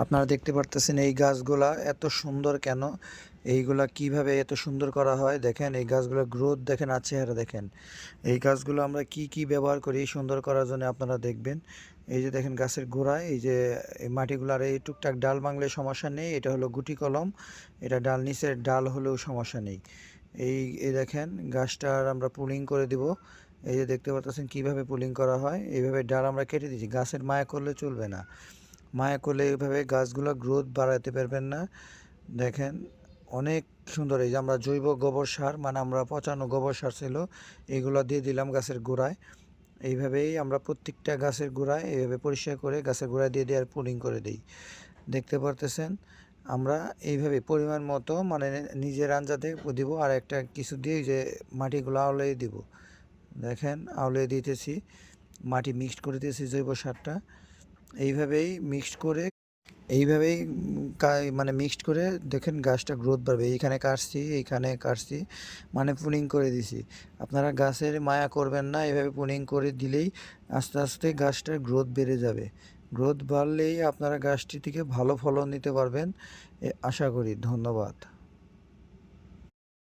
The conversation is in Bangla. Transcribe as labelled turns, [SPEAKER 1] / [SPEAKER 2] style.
[SPEAKER 1] আপনারা দেখতে পারতেছেন এই গাছগুলা এত সুন্দর কেন, এইগুলা কিভাবে এত সুন্দর করা হয় দেখেন। এই গাছগুলোর গ্রোথ দেখেন আর চেহারা দেখেন। এই গাছগুলো আমরা কি কি ব্যবহার করি সুন্দর করার জন্য আপনারা দেখবেন। এই যে দেখেন গাছের গোড়ায় এই যে এই মাটিগুলার এই টুকটাক ডাল ভাঙলে সমস্যা নেই, এটা হলো গুটি কলম, এটা ডাল নিচের ডাল হলেও সমস্যা নেই। এই এই দেখেন গাছটার আমরা পুলিং করে দিব। এই যে দেখতে পাচ্ছেন কিভাবে পুলিং করা হয়, এইভাবে ডাল আমরা কেটে দিচ্ছি। গাছের মায়া করলে চলবে না, মায়া করলে এইভাবে গাছগুলো গ্রোথ বাড়াতে পারবেন না। দেখেন অনেক সুন্দর। এই যে আমরা জৈব গোবর সার, মানে আমরা পচানো গোবর সার ছিল, এগুলো দিয়ে দিলাম গাছের গোড়ায়। এইভাবেই আমরা প্রত্যেকটা গাছের গোড়ায় এইভাবে পরিষ্কার করে গাছের গোড়ায় দিয়ে দিয়ে আর পুলিং করে দিই। দেখতে পারতেছেন আমরা এইভাবে পরিমাণ মতো, মানে নিজের আঞ্জাতে দিব, আর একটা কিছু দিয়ে যে মাটিগুলো আওলিয়ে দিব। দেখেন আওলিয়ে দিতেছি, মাটি মিক্সড করে দিয়েছি জৈব সারটা। এইভাবেই মিক্সড করে এইভাবেই মানে মিক্সড করে দেখেন গাছটা গ্রোথ বাড়বে। এইখানে কাটছি, এইখানে কাটছি, মানে পুনিং করে দিছি। আপনারা গাছের মায়া করবেন না, এভাবে পুনিং করে দিলেই আস্তে আস্তে গাছটার গ্রোথ বেড়ে যাবে। গ্রোথ বাড়লেই আপনারা গাছটি থেকে ভালো ফলন নিতে পারবেন, আশা করি। ধন্যবাদ।